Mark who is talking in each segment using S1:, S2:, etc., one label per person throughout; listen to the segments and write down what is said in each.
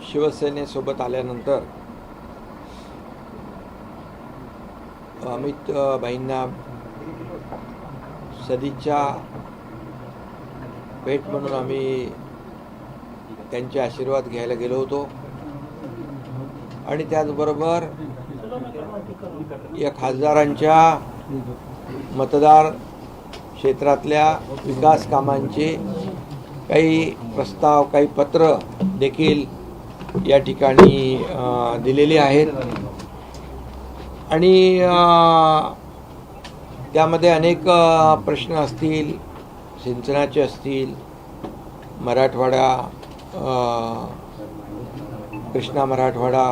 S1: शिवसेनेसोबत आल्यानंतर अमित भाईंना सदिच्छा भेट म्हणून आम्ही त्यांचे आशीर्वाद घ्यायला गेलो होतो आणि त्याचबरोबर या खासदारांच्या मतदार क्षेत्रातल्या विकास कामांचे काही प्रस्ताव, काही पत्र देखील या ठिकाणी दिलेले आहेत आणि त्यामध्ये अनेक प्रश्न असतील, सिंचनाचे असतील, मराठवाडा, कृष्णा मराठवाडा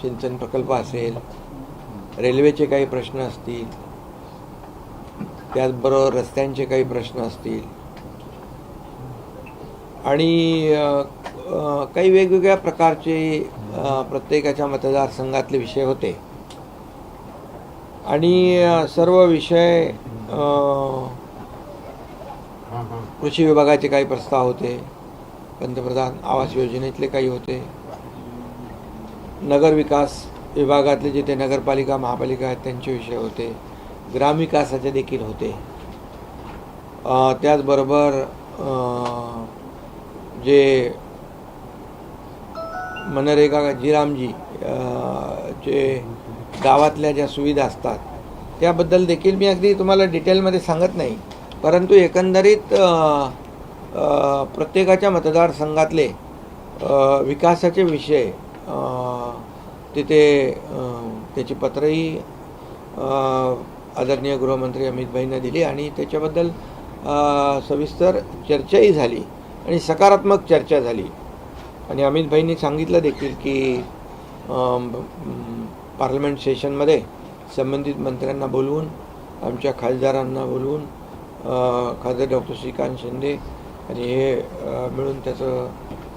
S1: सिंचन प्रकल्प असेल, रेल्वेचे काही प्रश्न असतील, त्याचबरोबर रस्त्यांचे काही प्रश्न असतील आणि काही वेगवेगळ्या प्रकारचे प्रत्येकाच्या मतदारसंघातले विषय होते आणि सर्व विषय कृषी विभागाचे काही प्रस्ताव होते, पंतप्रधान आवास योजनेतले काही होते, नगरविकास विभागातले जिथे नगरपालिका महापालिका आहेत त्यांचे विषय होते, ग्रामविकासाचे देखील होते, त्याचबरोबर जे मनरेगा जीरामजी जे गावातल्या ज्या सुविधा असतात त्याबद्दल देखील मी अगदी तुम्हाला डिटेलमध्ये सांगत नाही, परंतु एकंदरीत प्रत्येकाच्या मतदारसंघातले विकासाचे विषय तिथे त्याची पत्रही आदरणीय गृहमंत्री अमित भाईंना दिली आणि त्याच्याबद्दल सविस्तर चर्चाही झाली आणि सकारात्मक चर्चा झाली आणि अमित भाईंनी सांगितलं देखील की पार्लमेंट सेशनमध्ये संबंधित मंत्र्यांना बोलवून, आमच्या खासदारांना बोलवून, खासदार डॉक्टर श्रीकांत शिंदे आणि हे मिळून त्याचं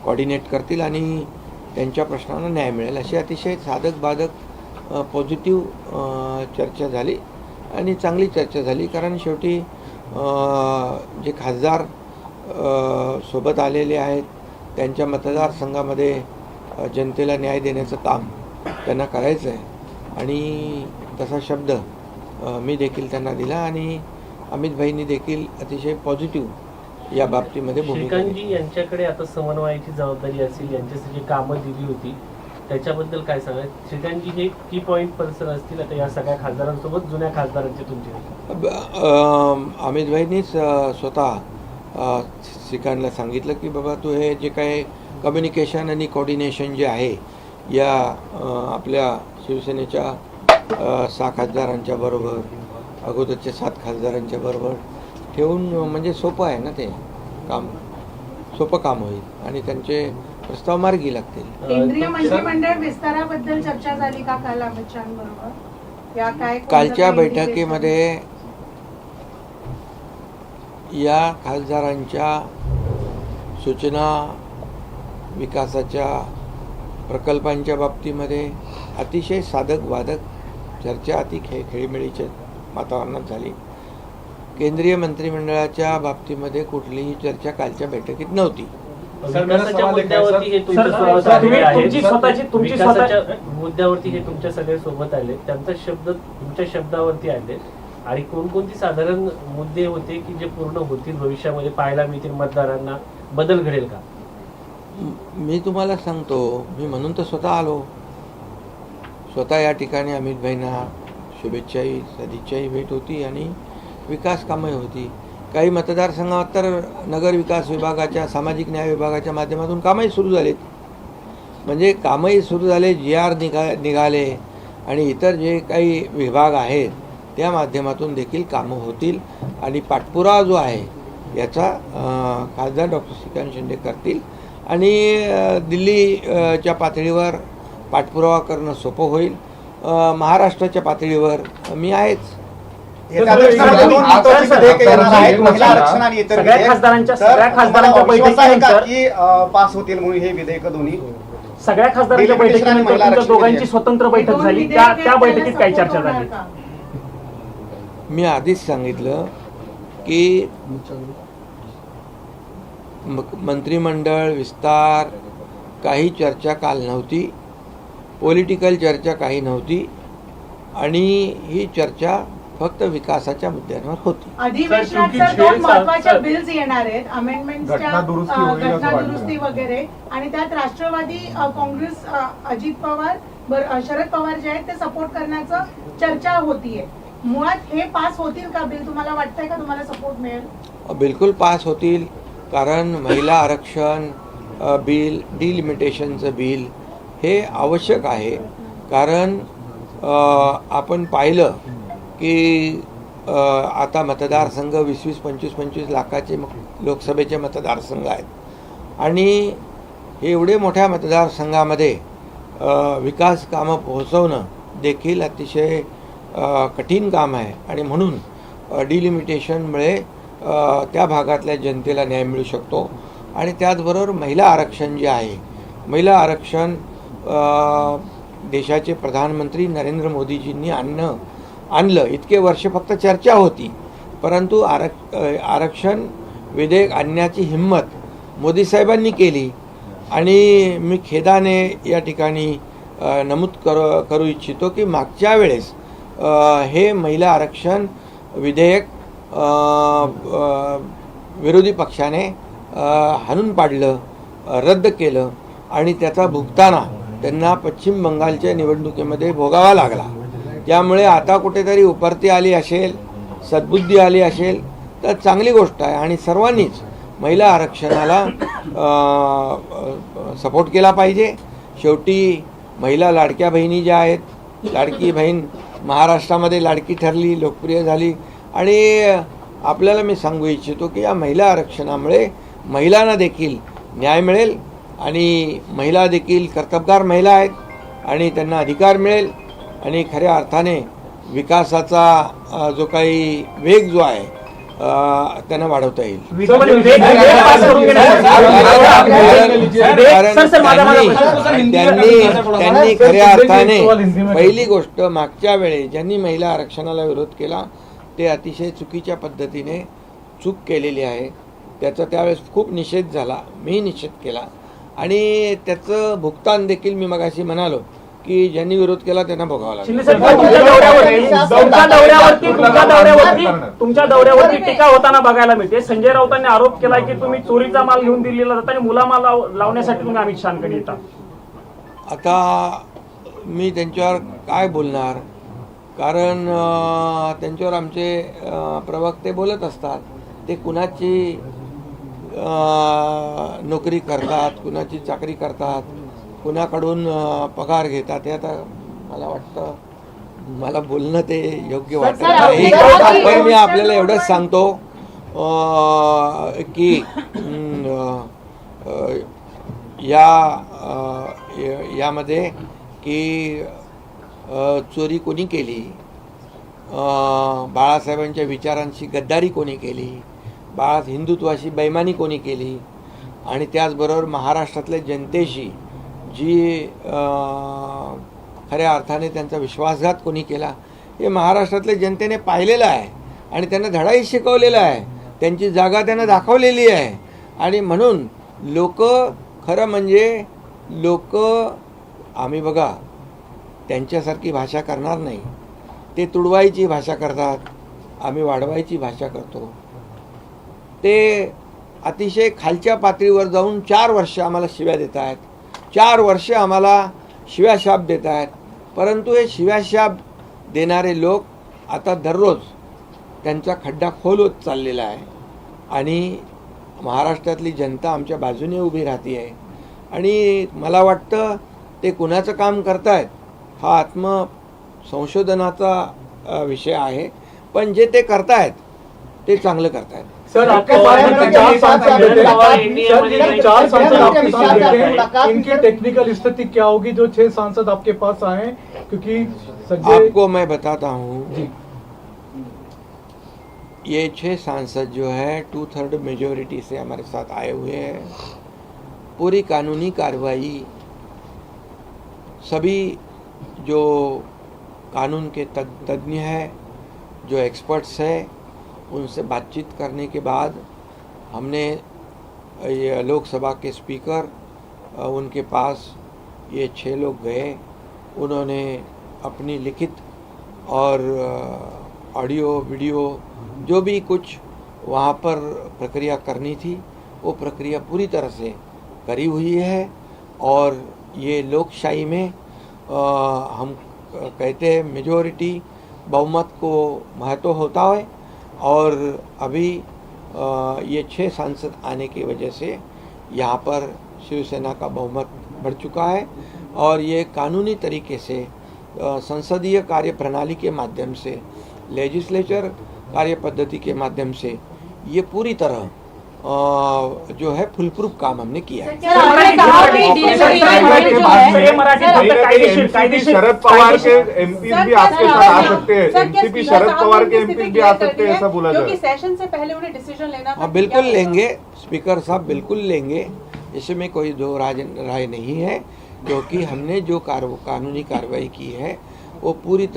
S1: कॉर्डिनेट करतील आणि त्यांच्या प्रश्नांना न्याय मिळेल अशी अतिशय साधक बाधक पॉझिटिव्ह चर्चा झाली आणि चांगली चर्चा झाली. कारण शेवटी जे खासदार सोबत आलेले आहेत त्यांच्या मतदारसंघामध्ये जनतेला न्याय देण्याचं काम त्यांना करायचं आहे आणि तसा शब्द मी देखील त्यांना दिला आणि अमित भाईंनी देखील अतिशय पॉझिटिव्ह या बाबतीमध्ये भूमिका
S2: श्रीकांतजी यांच्याकडे आता समन्वयाची जबाबदारी असेल, यांच्यासाठी कामं दिली होती त्याच्याबद्दल काय सांगा? श्रीकांतजी हे की पॉईंट पर्सन असतील आता या सगळ्या खासदारांसोबत, जुन्या खासदारांचे तुमचे?
S1: अमित भाईंनीच स्वतः श्रीकांतला सांगितलं की बाबा तू हे जे काय कम्युनिकेशन आणि कोऑर्डिनेशन जे आहे या आपल्या शिवसेनेच्या 6 खासदारांच्या बरोबर, अगोदरच्या 7 खासदारांच्या बरोबर ठेवून म्हणजे सोपं आहे ना, ते काम सोपं काम होईल आणि त्यांचे प्रस्ताव मार्गी लागतील.
S3: केंद्रीय मंत्रिमंडळ विस्ताराबद्दल चर्चा झाली का काल अमित शहांबरोबर? या काय
S1: कालच्या बैठकीमध्ये या खासदारांच्या सूचना, विकासाच्या प्रकल्पांच्या बाबतीमध्ये अतिशय साधक बाधक चर्चा अति खेळीमेळीच्या वातावरणात झाली. केंद्रीय मंत्रिमंडळाच्या बाबतीमध्ये कुठलीही चर्चा कालच्या बैठकीत नव्हती.
S2: मुद्द्यावरती हे तुमच्या सगळे सोबत आले, त्यांचा शब्द तुमच्या शब्दावरती आले आणि कोणकोणती साधारण मुद्दे होते की जे पूर्ण होतील, भविष्यामध्ये पाहायला मिळतील, मतदारांना बदल घडेल का?
S1: मी तुम्हाला सांगतो, मी म्हणून तर स्वतः आलो. स्वतः या ठिकाणी अमित भाईंना शुभेच्छाही सदिच्छाही भेट होती आणि विकास कामही होती. काही मतदारसंघात तर नगर विकास विभागाच्या, सामाजिक न्याय विभागाच्या माध्यमातून कामही सुरू झालेत. म्हणजे कामही सुरू झाले, GR निघाले आणि इतर जे काही विभाग आहेत त्या माध्यमातून देखील कामं होतील आणि पाठपुरावा जो आहे याचा खासदार डॉक्टर श्रीकांत शिंदे करतील आणि दिल्लीच्या पातळीवर पाठपुरावा करणं सोपं होईल. महाराष्ट्राच्या पातळीवर मी आहेच.
S4: सगळ्या खासदारांच्या बैठकीनंतर पास होतील म्हणून हे विधेयक दोन्ही
S2: सगळ्या खासदारांच्या बैठकीनंतर दोघांची स्वतंत्र बैठक झाली, त्या बैठकीत काय चर्चा झाली?
S1: मी आधीच सांगितलं की मंत्रिमंडळ विस्तार काही चर्चा काल नव्हती, पॉलिटिकल चर्चा काही नव्हती आणि ही चर्चा फक्त विकासाच्या मुद्द्यांवर होती.
S3: अधिवेशनात
S2: शेवटी
S3: सर
S2: जे
S3: 2 महत्त्वाच्या
S2: सर-
S3: बिल्स येणार आहेत, अमेंडमेंट्सच्या
S5: घटनादुरुस्ती होईल असं
S3: घटना
S5: वाटतं.
S3: दुरुस्ती वगैरे, आणि त्यात राष्ट्रवादी काँग्रेस अजित पवार शरद पवार जे आहेत ते सपोर्ट करण्याचं चर्चा होतीये. मुळात हे पास होतील का बिल? तुम्हाला वाटतंय का तुम्हाला सपोर्ट मिळेल?
S1: बिलकुल पास होतील, कारण महिला आरक्षण बिल, डिलिमिटेशनचं बिल हे आवश्यक आहे. कारण आपण पाहिलं की आता मतदारसंघ 20-25 लाखाचे लोकसभेचे मतदारसंघ आहेत आणि हे एवढे मोठ्या मतदारसंघामध्ये विकास कामं पोहोचवणं देखील अतिशय कठीण काम आहे आणि म्हणून डिलिमिटेशनमुळे त्या भागातल्या जनतेला न्याय मिळू शकतो. आणि त्याचबरोबर महिला आरक्षण जे आहे, महिला आरक्षण देशाचे प्रधानमंत्री नरेंद्र मोदीजींनी आणलं. इतके वर्ष फक्त चर्चा होती, परंतु आरक्षण विधेयक आणण्याची हिंमत मोदी साहेबांनी केली. आणि मी खेदाने या ठिकाणी नमूद करू इच्छितो की मागच्या वेळेस हे महिला आरक्षण विधेयक विरोधी पक्षाने हाणून पाडलं, रद्द केलं आणि त्याचा भुगताना त्यांना पश्चिम बंगालच्या निवडणुकीमध्ये भोगावा लागला. त्यामुळे आता कुठेतरी उपरती आली असेल, सद्बुद्धी आली असेल तर चांगली गोष्ट आहे आणि सर्वांनीच महिला आरक्षणाला सपोर्ट केला पाहिजे. शेवटी महिला लाडक्या बहिणी ज्या आहेत, लाडकी बहीण महाराष्ट्रामध्ये लाडकी ठरली, लोकप्रिय झाली आणि आपल्याला मी सांगू इच्छितो की या महिला आरक्षणामुळे महिलांना देखील न्याय मिळेल आणि महिला देखील कर्तबगार महिला आहेत आणि त्यांना अधिकार मिळेल आणि खऱ्या अर्थाने विकासाचा जो काही वेग जो आहे त्यांना वाढवता येईल. त्यांनी खऱ्या अर्थाने पहिली गोष्ट, मागच्या वेळेस ज्यांनी महिला आरक्षणाला विरोध केला ते अतिशय चुकीच्या पद्धतीने चूक केलेली आहे. त्याचा त्यावेळेस खूप निषेध झाला, मी निषेध केला आणि त्याचं भुगतान देखील मी मगाशी म्हणालो की ज्यांनी विरोध केला त्यांना भोगावं लागेल.
S6: तुमच्या दौऱ्यावरती टीका होताना बघायला मिळते. संजय राऊतांनी आरोप केलाय की तुम्ही चोरीचा माल घेऊन दिलेला जाता आणि मुलामाल लावण्यासाठी तुम्ही अमित शहाकडे येता.
S1: आता मी त्यांच्यावर काय बोलणार, कारण त्यांच्यावर आमचे प्रवक्ते बोलत असतात. ते कुणाची नोकरी करतात, कुणाची चाकरी करतात, कुणाकडून पगार घेतात, हे आता मला वाटतं मला बोलणं ते योग्य वाटत नाही. पण मी आपल्याला एवढंच सांगतो की यामध्ये की चोरी कोणी केली, बाळासाहेबांच्या विचारांची गद्दारी कोणी केली, हिंदुत्वाशी बेईमानी कोणी केली आणि त्याचबरोबर महाराष्ट्रातल्या जनतेशी जी खऱ्या अर्थाने त्यांचा विश्वासघात कोणी केला, हे महाराष्ट्रातल्या जनतेने पाहिलेलं आहे आणि त्यांना धडाही शिकवलेला आहे. त्यांची जागा त्यांना दाखवलेली आहे आणि म्हणून लोक, खरं म्हणजे लोक, आम्ही बघा त्यांच्यासारखी भाषा करणार नाही. ते तुडवायची भाषा करतात, आम्ही वाढवायची भाषा करतो. ते अतिशय खालच्या पातळीवर जाऊन 4 वर्ष आम्हाला शिव्या देत आहेत, 4 वर्ष आम्हाला शिव्याशाप देत आहेत. परंतु हे शिव्याशाप देणारे लोक आता दररोज त्यांचा खड्डा खोल होत चाललेला आहे आणि महाराष्ट्रातली जनता आमच्या बाजूने उभी राहते आहे. आणि मला वाटतं ते कुणाचं काम करतायत हा आत्मसंशोधनाचा विषय आहे, पण जे ते करतायत ते चांगलं करतायत.
S5: सर, आपके पास 4 सांसद आपके साथ देते हैं, इनकी टेक्निकल स्थिति क्या होगी जो 6 सांसद आपके पास आए? क्योंकि
S1: आपको मैं बताता हूँ, ये 6 सांसद जो है 2/3 मेजोरिटी से हमारे साथ आए हुए हैं. पूरी कानूनी कार्रवाई सभी जो कानून के तज्ञ हैं, जो एक्सपर्ट्स हैं, उनसे बातचीत करने के बाद हमने ये लोकसभा के स्पीकर उनके पास ये 6 लोग गए। उन्होंने अपनी लिखित और ऑडियो वीडियो जो भी कुछ वहाँ पर प्रक्रिया करनी थी वो प्रक्रिया पूरी तरह से करी हुई है। और ये लोकशाही में हम कहते हैं मेजॉरिटी बहुमत को महत्व होता है। और अभी ये 6 सांसद आने की वजह से यहाँ पर शिवसेना का बहुमत बढ़ चुका है और ये कानूनी तरीके से संसदीय कार्य प्रणाली के माध्यम से, लेजिस्लेचर कार्य पद्धति के माध्यम से ये पूरी तरह जो है फुल प्रूफ काम हमने किया है।
S7: शरद पवार के एमपी भी आपके साथ आ सकते हैं, एनसीपी शरद पवार के एमपी भी आ सकते हैं, ऐसा बोला जा रहा है।
S8: सेशन से पहले उन्हें डिसीजन लेना था।
S1: हाँ, बिल्कुल लेंगे स्पीकर साहब, बिल्कुल लेंगे, इसमें कोई दो राय नहीं है, क्योंकि हमने जो कानूनी कार्रवाई की है वो पूरी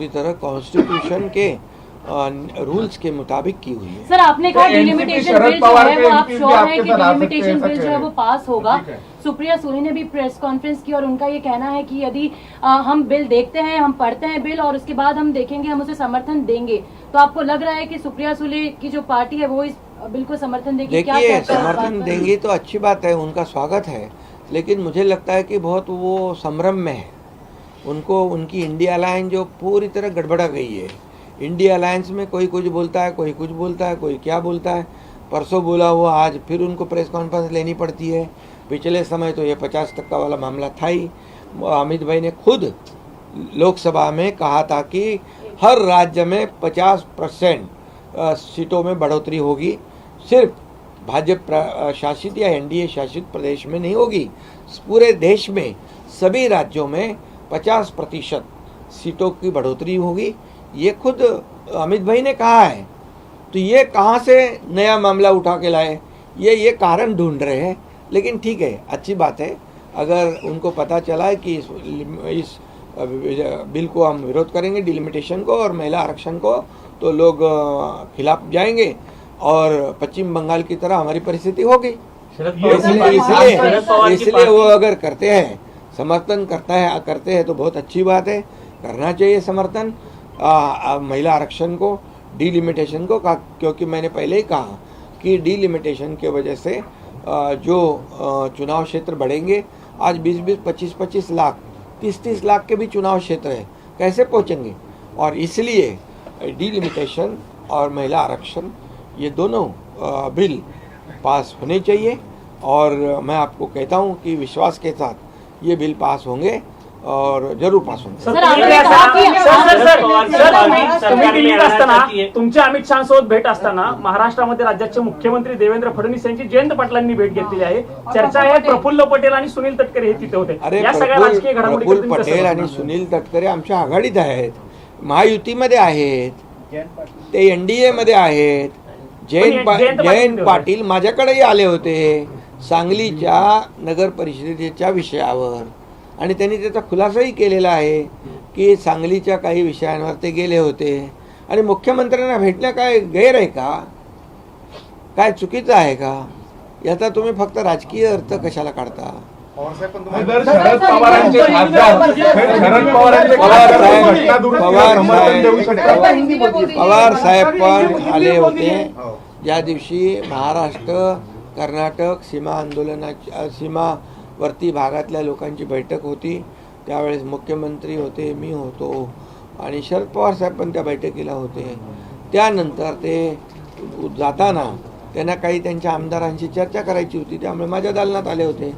S1: तरह कॉन्स्टिट्यूशन के रूल्स के मुताबिक की हुई है।
S9: सर, आपने कहा डिलिमिटेशन बिल जो है वो आप श्योर हैं कि डिलिमिटेशन बिल जो है वो पास होगा। सुप्रिया सुले ने भी प्रेस कॉन्फ्रेंस की और उनका ये कहना है कि यदि हम बिल देखते हैं, हम पढ़ते हैं बिल और उसके बाद हम देखेंगे, हम उसे समर्थन देंगे, तो आपको लग रहा है कि सुप्रिया सुले की जो पार्टी है वो इस बिल को समर्थन देगी?
S1: देखिए, समर्थन देंगी तो अच्छी बात है, उनका स्वागत है, लेकिन मुझे लगता है कि बहुत वो संभ्रम में है। उनको उनकी इंडिया अलायंस जो पूरी तरह गड़बड़ा गई है। इंडिया अलायंस में कोई कुछ बोलता है, कोई कुछ बोलता है, कोई क्या बोलता है। परसों बोला हुआ आज फिर उनको प्रेस कॉन्फ्रेंस लेनी पड़ती है। पिछले समय तो ये 50% वाला मामला था ही। अमित भाई ने खुद लोकसभा में कहा था कि हर राज्य में 50% सीटों में बढ़ोतरी होगी, सिर्फ भाजपा शासित या एनडीए शासित प्रदेश में नहीं होगी, पूरे देश में सभी राज्यों में 50% सीटों की बढ़ोतरी होगी। ये खुद अमित भाई ने कहा है। तो ये कहाँ से नया मामला उठा के लाए, ये कारण ढूंढ रहे हैं। लेकिन ठीक है, अच्छी बात है, अगर उनको पता चला है कि इस बिल को हम विरोध करेंगे, डिलिमिटेशन को और महिला आरक्षण को, तो लोग खिलाफ जाएंगे और पश्चिम बंगाल की तरह हमारी परिस्थिति होगी। इसलिए वो अगर करते हैं, समर्थन करते हैं तो बहुत अच्छी बात है, करना चाहिए समर्थन महिला आरक्षण को, डिलिमिटेशन को, क्योंकि मैंने पहले ही कहा कि डिलिमिटेशन के वजह से जो चुनाव क्षेत्र बढ़ेंगे, आज 20-20, 25-25 लाख, 30-30 लाख के भी चुनाव क्षेत्र है, कैसे पहुंचेंगे? और इसलिए डिलिमिटेशन और महिला आरक्षण ये दोनों बिल पास होने चाहिए। और मैं आपको कहता हूं कि विश्वास के साथ ये बिल पास होंगे और जरूर पास होंगे।
S6: तुम्ही दिल्लीत असताना, तुमच्या अमित शहा सोबत भेट असताना महाराष्ट्रामध्ये राज्याचे मुख्यमंत्री देवेंद्र फडणवीस यांची जयंत पाटलांनी भेट घेतलेली आहे। चर्चा आहे प्रफुल्ल पटेल आणि सुनील तटकरे हे तिथे होते।
S1: अरे,
S6: या सगळ्या राजकीय घडामोडी
S1: प्रफुल्ल पटेल आणि सुनील तटकरे आमच्या आघाडीत आहेत, महायुतीमध्ये आहेत, ते एनडीए मध्ये आहेत। जयंत पाटील माझ्याकडेही आले होते सांगलीच्या नगर परिषदेच्या विषयावर, आणि त्यांनी त्याचा खुलासाही केलेला आहे की सांगलीच्या काही विषयांवर ते गेले होते आणि मुख्यमंत्र्यांना भेटणं काय गैर आहे का? काय चुकीचं आहे का? याचा तुम्ही फक्त राजकीय अर्थ कशाला काढता?
S7: शरद पवारांचे खासदार
S1: पवार साहेब पण आले होते ज्या दिवशी महाराष्ट्र कर्नाटक सीमावर्ती भागातल्या लोकांची बैठक होती, त्यावेळेस मुख्यमंत्री होते, मी होतो आणि शरद पवार साहेब पण त्या बैठकीला होते। त्यानंतर ते जाताना त्यांना काही त्यांच्या आमदारांशी चर्चा करायची होती, त्यामुळे माझ्या दालनात आले होते।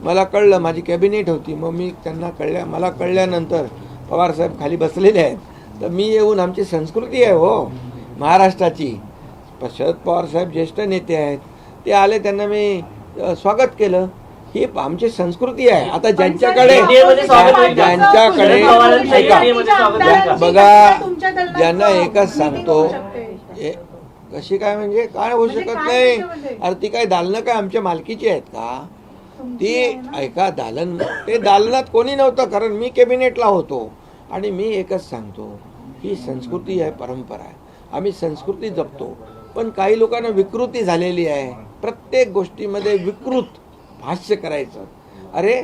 S1: मला कळलं, माझी कॅबिनेट होती, मग मी त्यांना मला कळल्यानंतर पवार साहेब खाली बसलेले आहेत, तर मी येऊन, आमची संस्कृती आहे हो महाराष्ट्राची, शरद पवार साहेब ज्येष्ठ नेते आहेत, ते आले, त्यांना मी स्वागत केलं, ही आमची संस्कृती आहे। आता ज्यांच्याकडे बघा, ज्यांना एकच सांगतो, कशी काय म्हणजे काय होऊ शकत नाही? अरे ती काय दालनं काय आमच्या मालकीची आहेत का? ती ऐका, ते दालनात कोणी नव्हतं, कारण मी कॅबिनेटला होतो। आणि मी एकच सांगतो, ही संस्कृती आहे, परंपरा आहे, आम्ही संस्कृती जपतो, पण काही लोकांना विकृती झालेली आहे, प्रत्येक गोष्टीमध्ये विकृत भाष्य करायचं. अरे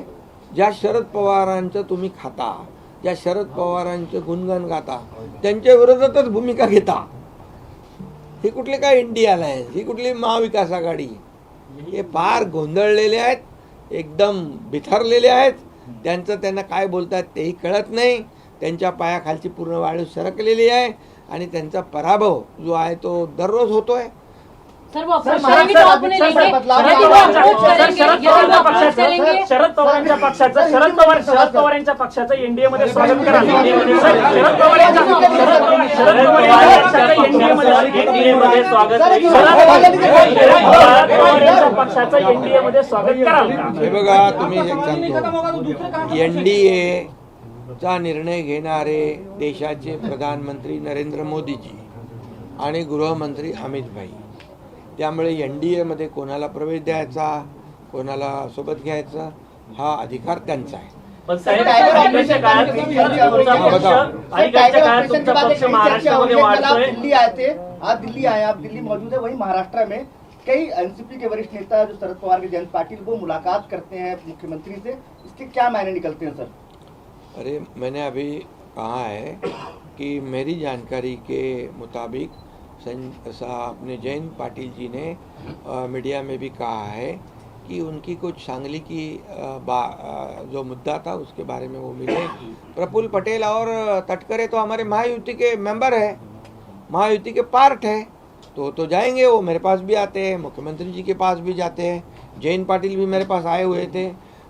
S1: ज्या शरद पवारांचं तुम्ही खाता, ज्या शरद पवारांचं गुणगान गाता, त्यांच्या विरोधातच भूमिका घेता. ही कुठली काय इंडिया अलायन्स, ही कुठली महाविकास आघाडी? हे फार गोंधळलेले आहेत, एकदम बिथरलेले आहेत. त्यांना काय बोलतात तेही कळत नाही. त्यांच्या पायाखालची पूर्ण वाळू सरकलेली आहे आणि त्यांचा पराभव जो आहे तो दररोज होतोय.
S9: सर वो अप्रोच करेंगे तो आप उन्हें लेंगे, यदि वो अप्रोच करेंगे, यदि वो अप्रोच करेंगे
S6: शरद पवारांच्या पक्षाचं एनडीए मध्ये स्वागत कराल. शरद पवारांच्या
S2: एनडीए मध्ये स्वागत
S6: पक्षाचं एनडीए मध्ये स्वागत कराल का?
S1: हे बघा, तुम्ही एक सांगतो, एनडीए चा निर्णय घेणारे देशाचे प्रधानमंत्री नरेंद्र मोदीजी आणि गृहमंत्री अमित भाई. त्यामुळे एनडीए मध्ये कोणाला प्रवेश द्यायचा, कोणाला सोबत घ्यायचा हा अधिकार त्यांचा आहे.
S2: पण साहेब, अलीकडच्या काळात तुमचा पक्ष महाराष्ट्रामध्ये वाढतोय.
S4: दिल्ली आए थे, आप दिल्ली आए, आप दिल्ली मौजूद है. वही महाराष्ट्र में कई एनसीपी के वरिष्ठ नेता जो शरद पवार के जयंत पाटिल वो मुलाकात करते हैं मुख्यमंत्री से. इसके क्या मायने निकलते हैं सर?
S1: अरे मैंने अभी कहा है कि मेरी जानकारी के मुताबिक अपने जयंत पाटिल जी ने मीडिया में भी कहा है कि उनकी कुछ सांगली की जो मुद्दा था उसके बारे में वो मिले. प्रफुल्ल पटेल और तटकरे तो हमारे महायुति के मेंबर है, महायुति के पार्ट है, तो जाएंगे. वो मेरे पास भी आते हैं, मुख्यमंत्री जी के पास भी जाते हैं. जयंत पाटिल भी मेरे पास आए हुए थे,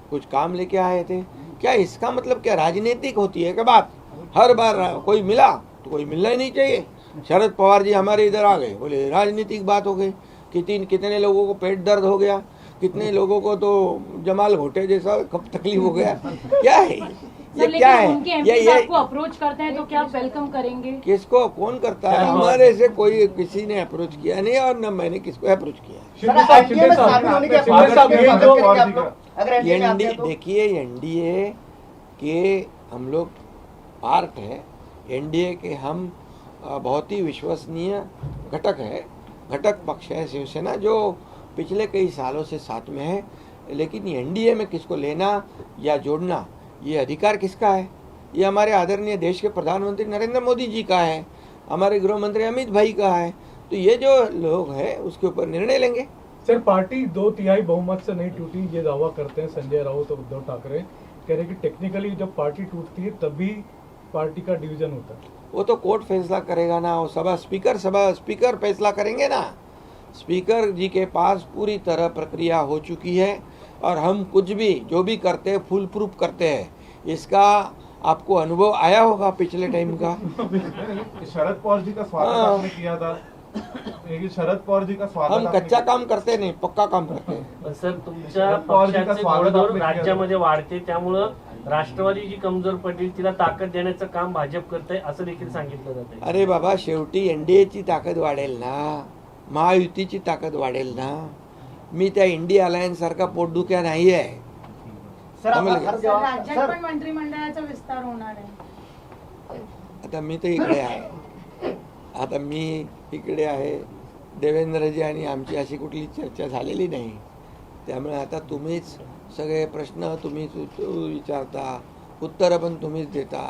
S1: कुछ काम लेके आए थे. क्या इसका मतलब क्या राजनीतिक होती है क्या बात? हर बार कोई मिला तो कोई मिलना ही नहीं चाहिए. शरद पवार जी हमारे इधर आ गए, बोले राजनीतिक बात हो गई. कितने लोगों को पेट दर्द हो गया, कितने लोगों को तो जमाल घोटे जैसा तकलीफ हो गया. क्या है ये? क्या है ये?
S9: आपको अप्रोच करते हैं तो क्या आप वेलकम करेंगे?
S1: किसको कौन करता है? हमारे से कोई किसी ने अप्रोच किया नहीं और न मैंने किसको अप्रोच किया. देखिए, एनडीए के हम लोग पार्ट है. एनडीए के हम बहुत ही विश्वसनीय घटक है, घटक पक्ष है शिवसेना, जो पिछले कई सालों से साथ में है. लेकिन एनडीए में किसको लेना या जोड़ना ये अधिकार किसका है? ये हमारे आदरणीय देश के प्रधानमंत्री नरेंद्र मोदी जी का है, हमारे गृह मंत्री अमित भाई का है. तो ये जो लोग हैं उसके ऊपर निर्णय लेंगे.
S5: सर पार्टी 2/3 बहुमत से नहीं टूटी ये दावा करते हैं संजय राउत और उद्धव ठाकरे. कह रहे कि टेक्निकली जब पार्टी टूटती है तभी पार्टी का डिवीजन होता है.
S1: वो तो कोर्ट फैसला करेगा ना, वो सभा स्पीकर फैसला करेंगे ना. स्पीकर जी के पास पूरी तरह प्रक्रिया हो चुकी है और हम कुछ भी जो भी करते हैं फुल प्रूफ करते हैं. इसका आपको अनुभव आया होगा पिछले टाइम का.
S7: शरद पवार जी का स्वागत आपने किया था. शरद पवार जी का स्वागत
S1: हम कच्चा काम करते नाही, पक्का काम करते हैं.
S2: पण सर, तुमच्या पक्षाचे घोडदौड राज्यामध्ये वाढते, त्यामुळं राष्ट्रवादी जी कमजोर पडली तिला ताकद देण्याचं काम भाजप करतंय असं देखील सांगितलं जातंय.
S1: अरे बाबा, शेवटी एनडीएची ताकद वाढेल ना, महायुतीची ताकद वाढेल ना. मी त्या इंडिया अलायन्स सारखा पोटदुख्या नाही आहे.
S3: राज्यात पण मंत्रिमंडळाचा विस्तार होणार आहे.
S1: आता मी तर इकडे आहे, इकडे आहे. देवेंद्रजी आणि आमची अशी कुठली चर्चा झालेली नाही. त्यामुळे आता तुम्हीच सगळे प्रश्न तुम्हीच विचारता, उत्तरं पण तुम्हीच देता.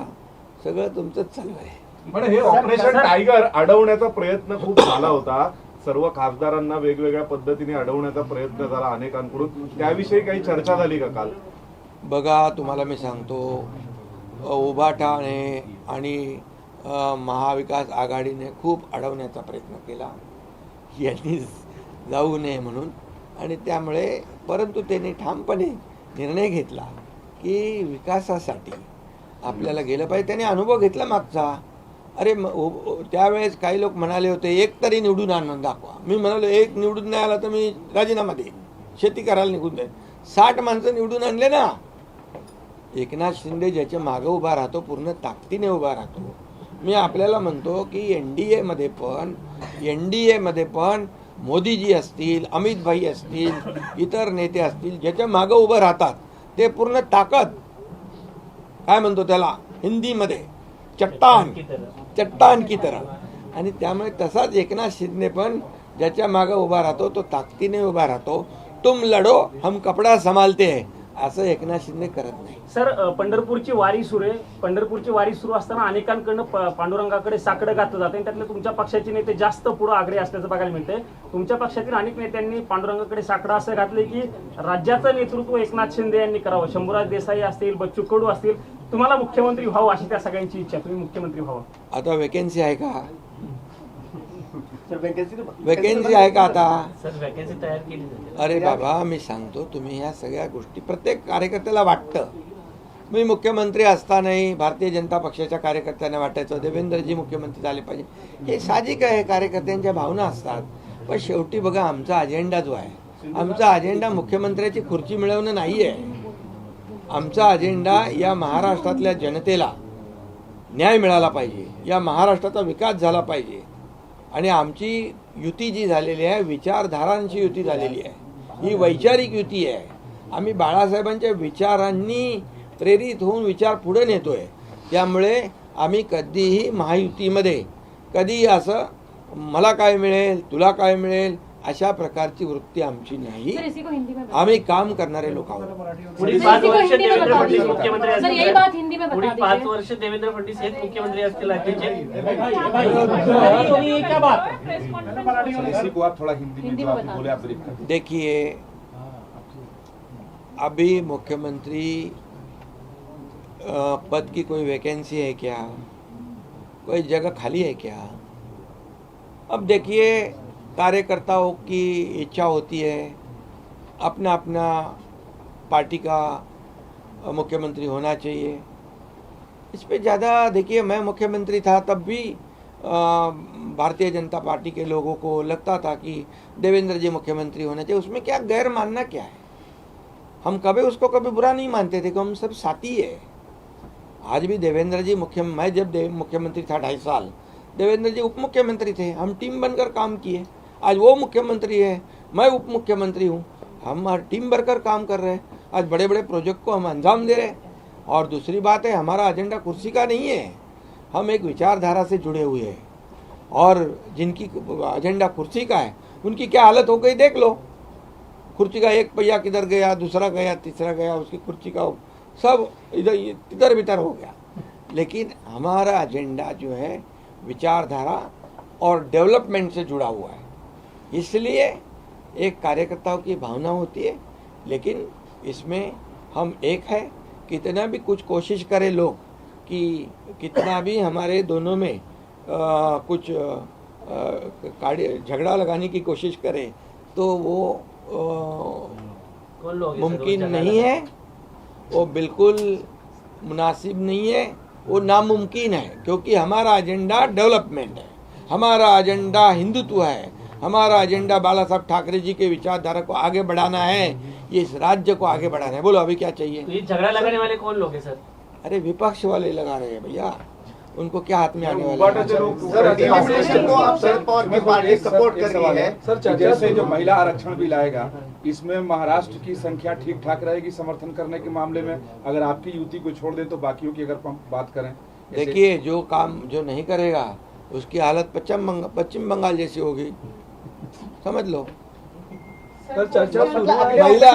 S1: सगळं तुमचंच चालू आहे.
S7: पण हे ऑपरेशन टायगर अडवण्याचा प्रयत्न खूप झाला होता. सर्व खासदारांना वेगवेगळ्या पद्धतीने अडवण्याचा प्रयत्न झाला अनेकांकडून. त्याविषयी काही चर्चा झाली का काल?
S1: बघा, तुम्हाला मी सांगतो, उभाटाने आणि महाविकास आघाडीने खूप अडवण्याचा प्रयत्न केला यांनी जाऊ नये म्हणून. आणि त्यामुळे परंतु त्यांनी ठामपणे निर्णय घेतला की विकासासाठी आपल्याला गेलं पाहिजे. त्याने अनुभव घेतला मागचा. अरे त्यावेळेस काही लोक म्हणाले होते एक तरी निवडून आणून दाखवा. मी म्हणालो एक निवडून नाही आला तर मी राजीनामा देईन, शेती करायला निघून जाईल. 60 माणसं निवडून आणले ना. एकनाथ शिंदे ज्याच्या मागे उभा राहतो पूर्ण ताकदीने उभा राहतो. मी आपल्याला म्हणतो की एनडीए मध्ये पण मोदीजी असतील, अमित भाई असतील, इतर नेते असतील, ज्याच्या मागे उभं राहतात ते पूर्ण ताकद, काय म्हणतो त्याला हिंदीमध्ये, चट्टान की तरह. आणि त्यामुळे तसाच एकनाथ शिंदे पण ज्याच्या मागे उभा राहतो तो ताकदीने उभा राहतो. तुम लढो हम कपडा संभालते है असं एकनाथ शिंदे करत नाही.
S6: सर, पंढरपूरची वारी सुरू आहे. पंढरपूरची वारी सुरू असताना अनेकांकडनं पांडुरंगाकडे साकडं घातलं जातं आणि त्यातले तुमच्या पक्षाचे नेते जास्त पुढे आग्रही असल्याचं बघायला मिळतंय. तुमच्या पक्षातील अनेक नेत्यांनी पांडुरंगाकडे साकडं असं घातलंय की राज्याचं नेतृत्व एकनाथ शिंदे यांनी करावं. शंभूराज देसाई असतील, बच्चू कडू असतील, तुम्हाला मुख्यमंत्री व्हावं अशी त्या सगळ्यांची इच्छा, तुम्ही मुख्यमंत्री व्हावं.
S1: आता वेकेन्सी आहे का?
S4: सर
S1: वेकेन्सी आहे का आता?
S2: सर वॅकन्सी तयार केली जाते.
S1: अरे बाबा, मी सांगतो, तुम्ही ह्या सगळ्या गोष्टी प्रत्येक कार्यकर्त्याला वाटतं. मी मुख्यमंत्री असतानाही भारतीय जनता पक्षाच्या कार्यकर्त्यांना वाटायचं देवेंद्रजी मुख्यमंत्री झाले पाहिजे. हे साहजिक आहे, कार्यकर्त्यांच्या भावना असतात. पण शेवटी बघा, आमचा अजेंडा जो आहे, आमचा अजेंडा मुख्यमंत्र्याची खुर्ची मिळवणं नाही आहे. आमचा अजेंडा या महाराष्ट्रातल्या जनतेला न्याय मिळाला पाहिजे, या महाराष्ट्राचा विकास झाला पाहिजे. आणि आमची युती जी झालेली आहे, विचारधारांची युती झालेली आहे, ही वैचारिक युती आहे. आम्ही बाळासाहेबांच्या विचारांनी प्रेरित होऊन विचार पुढे नेतोय. त्यामुळे आम्ही कधीही महायुतीमध्ये कधी असं मला काय मिळेल, तुला काय मिळेल अशा प्रकारची वृत्ती आमची नाही.
S9: सर, इसी को हिंदी में
S1: आम्ही काम करणारे लोक आहोत.
S2: पुढील
S9: सर,
S2: 5
S9: इसी को
S2: वर्ष
S9: हिंदी में
S2: देवेंद्र
S9: बता
S2: फडणवीस
S9: दीजिए.
S2: मुख्यमंत्री
S9: सर, यही
S2: असतील.
S9: बात हिंदी में
S2: पुढील
S9: बता
S2: 5
S9: दीजिए.
S2: वर्ष देवेंद्र फडणवीस हेच मुख्यमंत्री असतील राज्याचे.
S8: इसी को आप थोड़ा हिंदी में
S9: हिंदी
S8: जो
S9: में
S8: आप
S9: बता
S8: बोले आप ब्रीफ कर दीजिए।
S1: देखिए, अभी मुख्यमंत्री पद की कोई वैकेंसी है क्या? कोई जगह खाली है क्या? अब देखिए, कार्यकर्ताओं की इच्छा होती है अपना अपना पार्टी का मुख्यमंत्री होना चाहिए. इस पे ज़्यादा देखिए, मैं मुख्यमंत्री था तब भी भारतीय जनता पार्टी के लोगों को लगता था कि देवेंद्र जी मुख्यमंत्री होना चाहिए. उसमें क्या गैर मानना क्या है? हम कभी उसको कभी बुरा नहीं मानते थे कि हम सब साथी है. आज भी देवेंद्र जी मैं जब मुख्यमंत्री था 2.5 साल, देवेंद्र जी उप मुख्यमंत्री थे. हम टीम बनकर काम किए. आज वो मुख्यमंत्री है, मैं उप मुख्यमंत्री हूँ. हम टीम बनकर काम कर रहे हैं. आज बड़े बड़े प्रोजेक्ट को हम अंजाम दे रहे हैं. और दूसरी बात है, हमारा एजेंडा कुर्सी का नहीं है. हम एक विचारधारा से जुड़े हुए हैं. और जिनकी एजेंडा कुर्सी का है, उनकी क्या हालत हो गई देख लो. कुर्सी का एक पहिया किधर गया, दूसरा गया, तीसरा गया, उसकी कुर्सी का सब इधर बितर हो गया. लेकिन हमारा एजेंडा जो है विचारधारा और डेवलपमेंट से जुड़ा हुआ है. इसलिए एक कार्यकर्ताओं की भावना होती है, लेकिन इसमें हम एक है. कितना भी कुछ कोशिश करें लोग, कि कितना भी हमारे दोनों में कुछ झगड़ा लगाने की कोशिश करें, तो वो
S2: कौन लोग हैं सर,
S1: मुमकिन
S2: वो
S1: नहीं है. वो बिल्कुल मुनासिब नहीं है, वो नामुमकिन है. क्योंकि हमारा एजेंडा डेवलपमेंट है, हमारा एजेंडा हिंदुत्व है, हमारा एजेंडा बाला साहब ठाकरे जी के विचारधारा को आगे बढ़ाना है, ये इस राज्य को आगे बढ़ाना है. बोलो अभी क्या चाहिए?
S2: तो ये झगड़ा लगाने वाले कौन लोग हैं सर?
S1: अरे विपक्ष वाले लगा रहे हैं भैया, उनको क्या हाथ में आने वाला है?
S7: उबाटाचे लोक
S4: सर, ऑपरेशन को आप शरद पवार की पार्टी सपोर्ट कर रही है.
S8: सर, जैसे जो महिला आरक्षण बिल आएगा, इसमें महाराष्ट्र की संख्या ठीक ठाक रहेगी समर्थन करने के मामले में? अगर आपकी युति को छोड़ दें तो बाकियों की अगर हम बात करें,
S1: देखिए, जो काम जो नहीं करेगा उसकी हालत पश्चिम बंगाल जैसी होगी, समझ लो.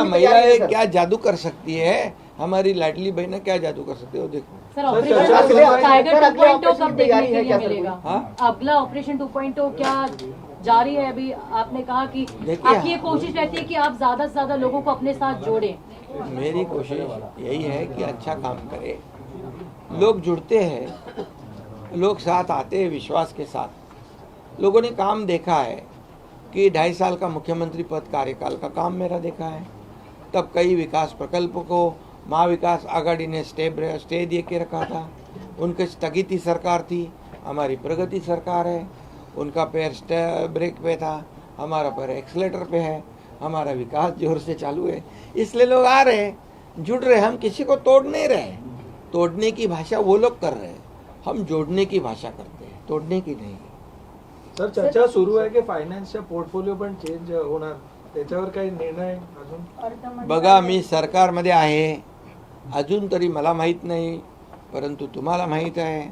S1: महिलाएं क्या जादू कर सकती है? हमारी लाडली बहना क्या जादू कर सकती है? वो देखो.
S9: सर, ऑपरेशन टाइगर 2.0 कब देखने के लिए मिलेगा?
S1: हाँ?
S9: अगला ऑपरेशन 2.0 क्या जारी है? अभी आपने कहा कि
S1: देखिए,
S9: आपकी ये कोशिश रहती है कि आप ज्यादा से ज्यादा लोगों को अपने साथ जोड़ें.
S1: मेरी कोशिश यही है कि अच्छा काम करे. लोग जुड़ते हैं, लोग साथ आते हैं विश्वास के साथ. लोगों ने काम देखा है कि 2.5 साल का मुख्यमंत्री पद कार्यकाल का काम मेरा देखा है. तब कई विकास प्रकल्प को महाविकास आघाड़ी ने स्टे दे के रखा था. उनकी स्थगिति सरकार थी, हमारी प्रगति सरकार है. उनका पैर ब्रेक पे था, हमारा पैर एक्सीलेटर पे है. हमारा विकास जोर से चालू है. इसलिए लोग आ रहे हैं, जुड़ रहे हैं. हम किसी को तोड़ नहीं रहे. तोड़ने की भाषा वो लोग कर रहे हैं, हम जोड़ने की भाषा करते हैं, तोड़ने की नहीं.
S5: सर, चर्चा सुरू आहे की फायनान्सच्या पोर्टफोलिओ पण चेंज होणार, त्याच्यावर काही निर्णय अजून?
S1: बघा, मी सरकारमध्ये आहे, अजून तरी मला माहीत नाही, परंतु तुम्हाला माहीत आहे.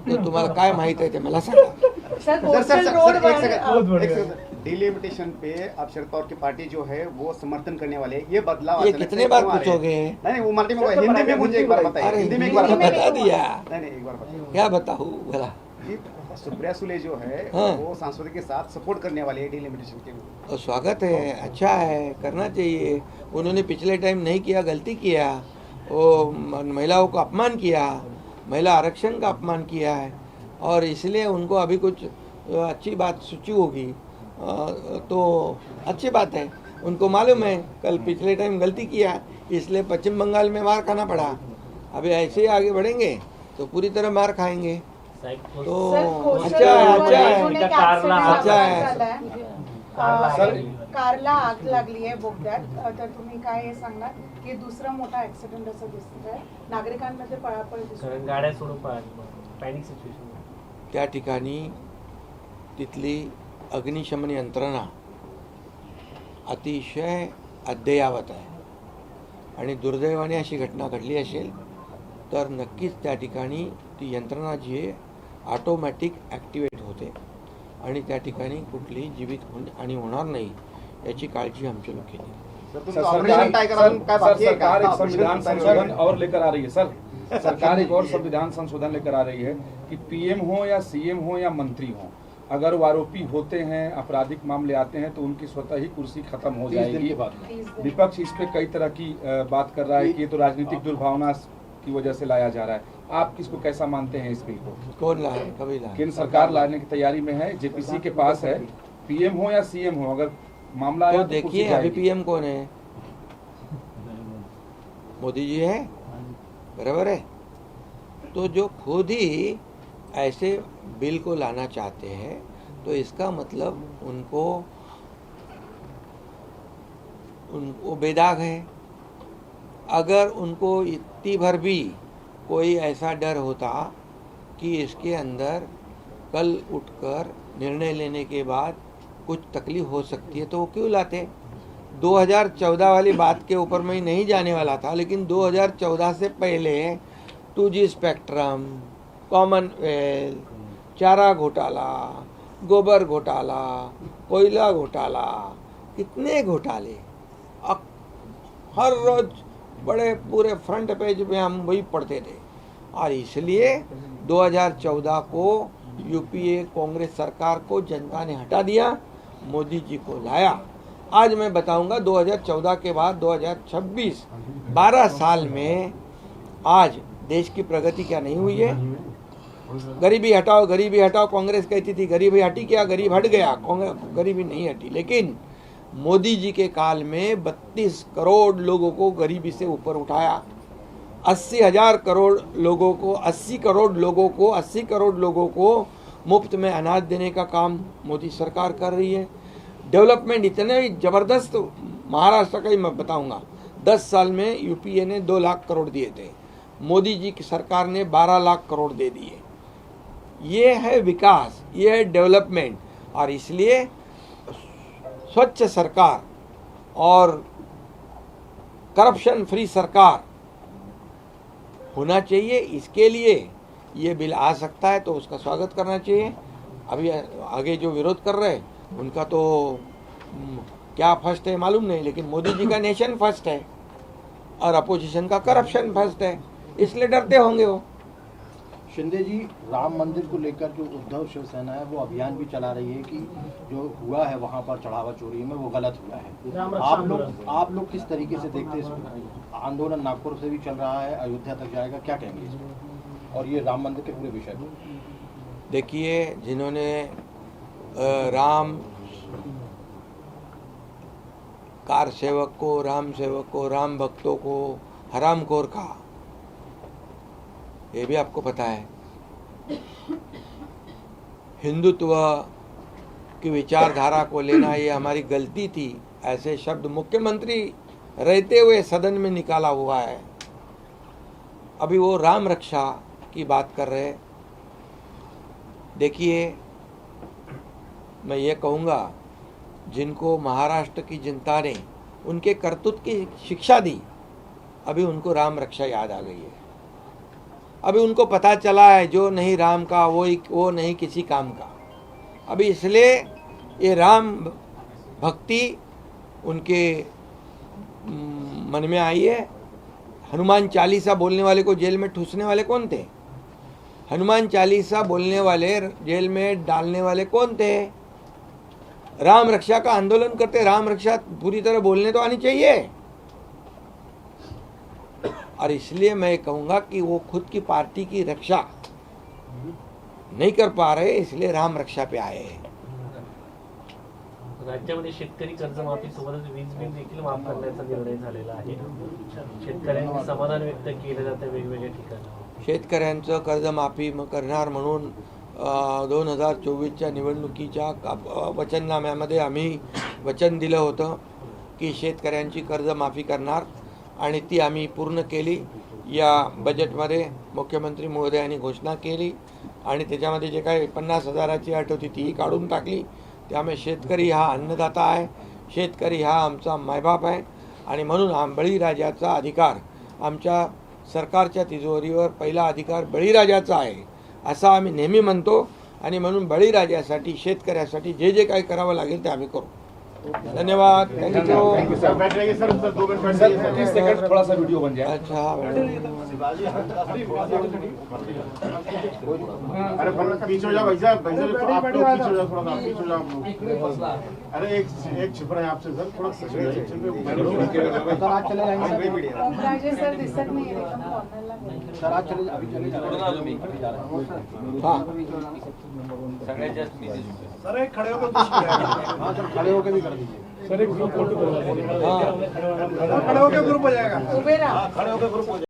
S1: तर तुम्हाला काय माहीत आहे ते मला सांगा.
S3: सर कोस्टल रोड
S4: एक सेकंड,
S5: बहुत बढ़िया।
S4: एक सेकंड। डिलिमिटेशन पे अब शरद पवार की पार्टी जो है वो समर्थन करने वाले हैं। ये बदलाव
S1: ये
S4: अचानक
S1: कितने
S4: से
S1: बार
S4: क्यों आ रहे हैं?
S1: पूछोगे?
S4: नहीं वो मराठी में हिंदी में मुझे एक बार बताइए।
S1: अरे
S4: हिंदी में एक बार
S3: हिंदी में
S4: बताइए।
S1: बता दिया,
S4: नहीं एक बार बताइए
S1: क्या बताऊँ भला?
S4: कि सुप्रिया सुले जो है
S1: हाँ।
S4: वो सांसदों के साथ सपोर्ट करने वाले हैं डिलिमिटेशन के।
S1: और स्वागत है, अच्छा है, करना चाहिए। उन्होंने पिछले टाइम नहीं किया, गलती किया, वो महिलाओं को अपमान किया, महिला आरक्षण का अपमान किया है, और इसलिए उनको अभी कुछ अच्छी बात सोची होगी, तो अच्छी बात है। उनको मालूम है कल पिछले टाइम गलती किया, इसलिए पश्चिम बंगाल में मार खाना पड़ा। अभी ऐसे ही आगे बढ़ेंगे तो पूरी तरह मार खाएंगे। तो
S3: सर कोस्टल
S1: अच्छा है,
S3: रोडवर
S1: अच्छा
S3: अजून
S1: है,
S3: एक
S2: कारला
S3: accident
S1: अच्छा आहे.
S3: झालाय.
S8: सर
S3: कारला आग लागली आहे बोगद्यात, तर तुम्ही काय सांगणार की दुसरा मोठा ऍक्सिडेंट असं दिसत आहे, नागरिकांमध्ये पळापळ दिसते.
S2: कारण गाड्या सोडून पॅनिक सिच्युएशन.
S1: त्या ठिकाणी तिथली अग्निशमन यंत्रणा अतिशय अद्ययावत आहे, आणि दुर्दैवाने अशी घटना घडली असेल तर नक्कीच त्या ठिकाणी ती यंत्रणा जी आहे ऑटोमॅटिक ॲक्टिवेट होते, आणि त्या ठिकाणी कुठलीही जीवितहानी होणार नाही याची काळजी आमचे लोक घेतील.
S4: ऑपरेशन टाइगर का बाकी है
S8: सरकार एक
S4: क्या?
S8: संविधान संशोधन और लेकर आ रही है सर। सरकार एक और संविधान संशोधन लेकर आ रही है कि पीएम हो या सीएम हो या मंत्री हो, अगर वो आरोपी होते हैं, आपराधिक मामले आते हैं, तो उनकी स्वतः ही कुर्सी खत्म हो जाएगी। विपक्ष इस पे कई तरह की बात कर रहा है कि ये तो राजनीतिक दुर्भावना की वजह से लाया जा रहा है। आप किसको कैसा मानते हैं इस बिल को?
S1: कौन लाए, कभी लाए?
S8: केंद्र सरकार लाने की तैयारी में है, जेपीसी के पास है, पीएम हो या सीएम हो, अगर मामला आया
S1: तो
S8: तो कुर्सी
S1: देखिए अभी
S8: जाएगी।
S1: पीएम कौन है? मोदी जी है, बराबर है। तो जो खुद ही ऐसे बिल को लाना चाहते हैं तो इसका मतलब उनको बेदाग है। अगर उनको इतनी भर भी कोई ऐसा डर होता कि इसके अंदर कल उठकर निर्णय लेने के बाद कुछ तकलीफ हो सकती है तो वो क्यों लाते? 2014 वाली बात के ऊपर मैं नहीं जाने वाला था, लेकिन 2014 से पहले 2G स्पेक्ट्रम, कॉमनवेल्थ, चारा घोटाला, गोबर घोटाला, कोयला घोटाला, कितने घोटाले हर रोज बड़े पूरे फ्रंट पेज में हम वही पढ़ते थे। और इसलिए 2014 को यूपीए कांग्रेस सरकार को जनता ने हटा दिया, मोदी जी को लाया। आज मैं बताऊंगा 2014 के बाद 2026 12 साल में आज देश की प्रगति क्या नहीं हुई है। गरीबी हटाओ, गरीबी हटाओ, कांग्रेस कहती थी गरीबी हटी, क्या गरीब हट गया? गरीबी नहीं हटी, लेकिन मोदी जी के काल में 32 करोड़ लोगों को गरीबी से ऊपर उठाया। 80,000 करोड़ लोगों को 80 करोड़ लोगों को मुफ्त में अनाज देने का काम मोदी सरकार कर रही है। डेवलपमेंट इतने जबरदस्त, महाराष्ट्र का ही मैं बताऊंगा, 10 साल में यूपीए ने 2 लाख करोड़ दिए थे, मोदी जी की सरकार ने 12 लाख करोड़ दे दिए। ये है विकास, ये है डेवलपमेंट। और इसलिए स्वच्छ सरकार और करप्शन फ्री सरकार होना चाहिए। इसके लिए ये बिल आ सकता है तो उसका स्वागत करना चाहिए। अभी आगे जो विरोध कर रहे हैं उनका तो क्या फर्स्ट है मालूम नहीं, लेकिन मोदी जी का नेशन फर्स्ट है और अपोजिशन का करप्शन फर्स्ट है, इसलिए डरते होंगे वो।
S10: शिंदे जी, राम मंदिर को लेकर जो उद्धव शिवसेना है वो अभियान भी चला रही है कि जो हुआ है वहां पर चढ़ावा चोरी में वो गलत हुआ है। आप लोग किस तरीके से देखते हैं इसको? आंदोलन नागपुर से भी चल रहा है, अयोध्या तक जाएगा, क्या कहेंगे इसको और ये राम मंदिर के पूरे विषय को?
S1: देखिए, जिन्होंने राम कार सेवक को, राम सेवक को, राम भक्तों को हरामखोर कहा, ये भी आपको पता है। हिंदुत्व की विचारधारा को लेना ये हमारी गलती थी, ऐसे शब्द मुख्यमंत्री रहते हुए सदन में निकाला हुआ है। अभी वो राम रक्षा की बात कर रहे। देखिए, मैं ये कहूँगा, जिनको महाराष्ट्र की जनता ने उनके करतूत की शिक्षा दी, अभी उनको राम रक्षा याद आ गई है। अभी उनको पता चला है जो नहीं राम का वो नहीं किसी काम का। अभी इसलिए ये राम भक्ति उनके मन में आई है। हनुमान चालीसा बोलने वाले को जेल में ठूसने वाले कौन थे? हनुमान चालीसा बोलने वाले जेल में डालने वाले कौन थे? राम रक्षा का आंदोलन करते। राम रक्षा पूरी तरह बोलने तो आनी चाहिए। और इसलिए मैं कहूंगा कि वो खुद की पार्टी की रक्षा नहीं कर पा रहे, इसलिए राम रक्षा पे आए हैं।
S2: राज्यामध्ये शेतकरी कर्जमाफी सोबतच वीज बिल देखील माफ करण्याचा निर्णय झालेला आहे. शेतकऱ्यांनी समाधान व्यक्त केलं जातं वेगवेगळ्या ठिकाणी.
S1: शेतकऱ्यांचं कर्जमाफी करणार म्हणून 2024च्या निवडणुकीच्या वचननाम्यामध्ये आम्ही वचन दिलं होतं की शेतकऱ्यांची कर्जमाफी करणार आणि ती आम्ही पूर्ण केली. या बजेटमध्ये मुख्यमंत्री महोदयांनी घोषणा केली आणि त्याच्यामध्ये जे काही 50,000ची अट होती तीही काढून टाकली. त्यामुळे शेतकरी हा अन्नदाता आहे, शेतकरी हा आमचा मायबाप आहे आणि म्हणून बळीराजाचा अधिकार, आमच्या सरकारच्या तिजोरीवर पहिला अधिकार बळीराजाचा आहे असं आम्ही नेहमी म्हणतो. आणि म्हणून बळीराजासाठी, शेतकऱ्यासाठी जे जे काही करावं लागेल ते आम्ही करू. धन्यवाद. थँक्यू.
S8: सर 30 सेकंड थोड़ा सा वीडियो बन जाए.
S1: अच्छा
S7: अरे पीछे हो जाओ भाई साहब, आप लोग पीछे हो जाओ, थोड़ा पीछे हो जाओ. अरे एक छिपरा है आपसे सर, थोड़ा
S10: सर आज चले जाएंगे
S3: राजेश सर दिसत नाही
S10: सर आज चले अभी चले जा रहे हैं.
S1: हाँ
S10: सर एक खड़े होकर हाँ सर खड़े होकर भी कर दीजिए.
S5: सर एक ग्रुप फोटो करवा दीजिए.
S1: हाँ
S10: खड़े होकर ग्रुप हो जाएगा.
S3: उभे राहा.
S10: खड़े होकर ग्रुप हो जाएगा.